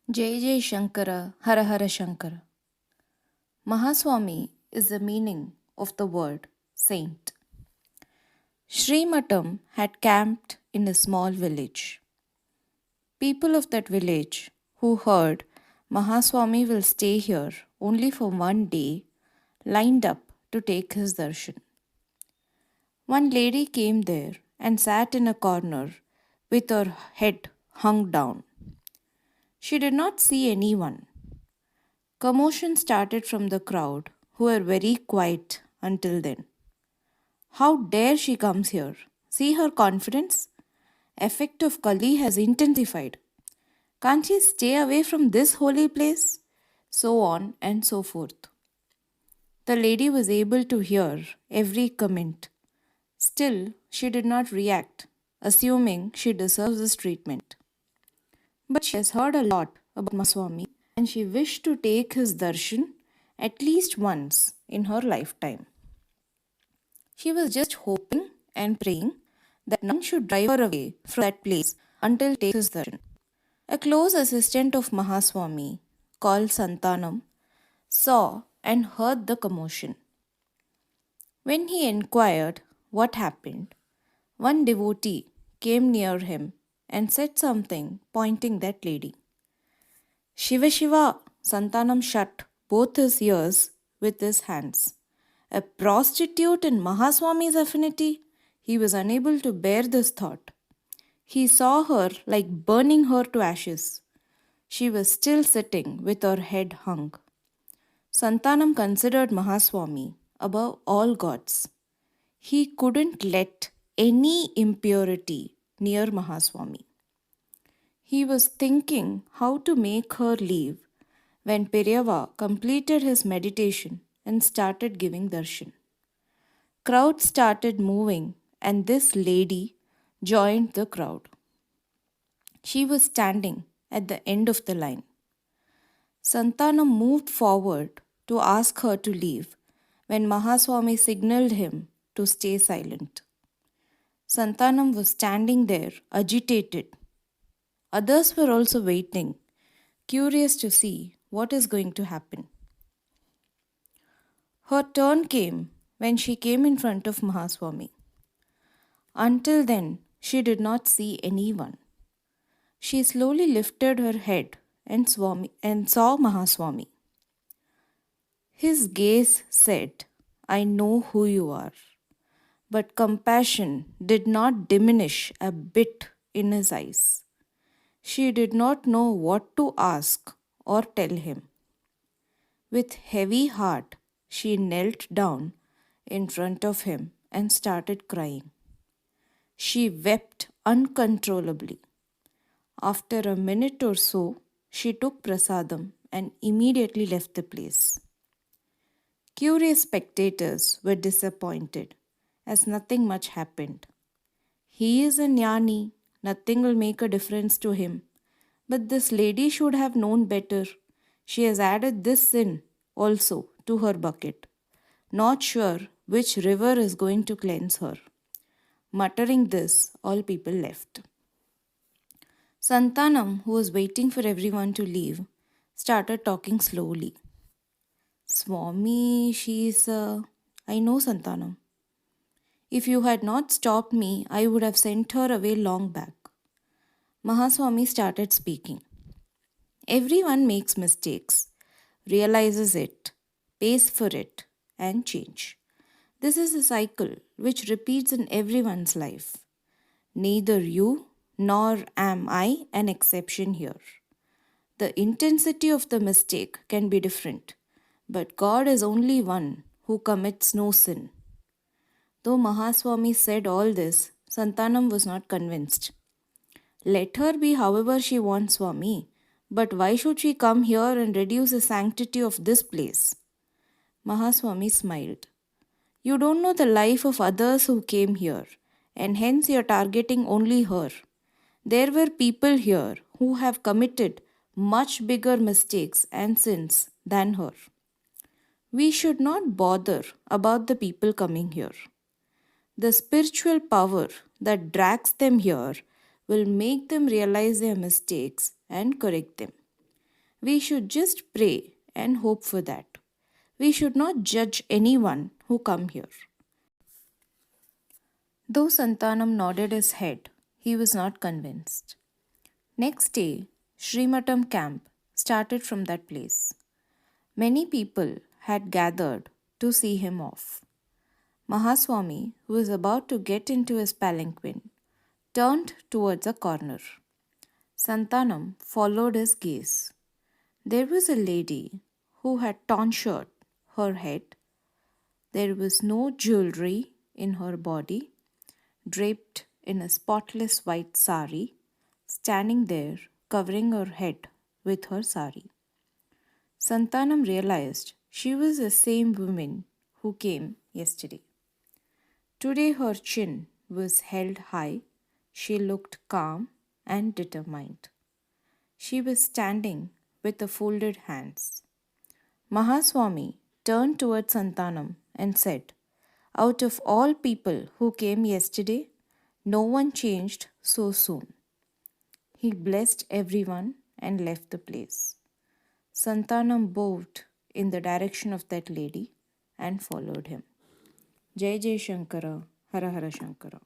Jai Jai Shankara, Hara Hara Shankara. Mahaswamy is the meaning of the word saint. Srimatam had camped in a small village. People of that village who heard Mahaswamy will stay here only for one day lined up to take his darshan. One lady came there and sat in a corner with her head hung down. She did not see anyone. Commotion started from the crowd, who were very quiet until then. How dare she comes here? See her confidence? Effect of Kali has intensified. Can't she stay away from this holy place? So on and so forth. The lady was able to hear every comment. Still, she did not react, assuming she deserves this treatment. But she has heard a lot about Mahaswamy and she wished to take his darshan at least once in her lifetime. She was just hoping and praying that none should drive her away from that place until take his darshan. A close assistant of Mahaswamy, called Santhanam, saw and heard the commotion. When he inquired what happened, one devotee came near him and said something pointing that lady. Shiva Shiva, Santhanam shut both his ears with his hands. A prostitute in Mahaswamy's affinity? He was unable to bear this thought. He saw her like burning her to ashes. She was still sitting with her head hung. Santhanam considered Mahaswamy above all gods. He couldn't let any impurity near Mahaswamy. He was thinking how to make her leave when Peryava completed his meditation and started giving darshan. Crowd started moving and this lady joined the crowd. She was standing at the end of the line. Santhanam moved forward to ask her to leave when Mahaswamy signaled him to stay silent. Santhanam was standing there, agitated. Others were also waiting, curious to see what is going to happen. Her turn came when she came in front of Mahaswamy. Until then, she did not see anyone. She slowly lifted her head and saw Mahaswamy. His gaze said, I know who you are. But compassion did not diminish a bit in his eyes. She did not know what to ask or tell him. With heavy heart, she knelt down in front of him and started crying. She wept uncontrollably. After a minute or so, she took prasadam and immediately left the place. Curious spectators were disappointed as nothing much happened. He is a jnani, nothing will make a difference to him. But this lady should have known better. She has added this sin also to her bucket. Not sure which river is going to cleanse her. Muttering this, all people left. Santhanam, who was waiting for everyone to leave, started talking slowly. Swami, she's I know Santhanam. If you had not stopped me, I would have sent her away long back. Mahaswamy started speaking. Everyone makes mistakes, realizes it, pays for it, and change. This is a cycle which repeats in everyone's life. Neither you nor am I an exception here. The intensity of the mistake can be different, but God is only one who commits no sin. Though Mahaswamy said all this, Santhanam was not convinced. Let her be however she wants, Swami, but why should she come here and reduce the sanctity of this place? Mahaswamy smiled. You don't know the life of others who came here, and hence you're targeting only her. There were people here who have committed much bigger mistakes and sins than her. We should not bother about the people coming here. The spiritual power that drags them here will make them realize their mistakes and correct them. We should just pray and hope for that. We should not judge anyone who come here. Though Santanam nodded his head, he was not convinced. Next day, Srimatam camp started from that place. Many people had gathered to see him off. Mahaswamy, who was about to get into his palanquin, turned towards a corner. Santanam followed his gaze. There was a lady who had tonsured her head. There was no jewelry in her body, draped in a spotless white sari, standing there covering her head with her sari. Santanam realized she was the same woman who came yesterday. Today her chin was held high. She looked calm and determined. She was standing with the folded hands. Mahaswamy turned towards Santanam and said, "Out of all people who came yesterday, no one changed so soon." He blessed everyone and left the place. Santanam bowed in the direction of that lady and followed him. Jai Jai Shankara, Hara Hara Shankara.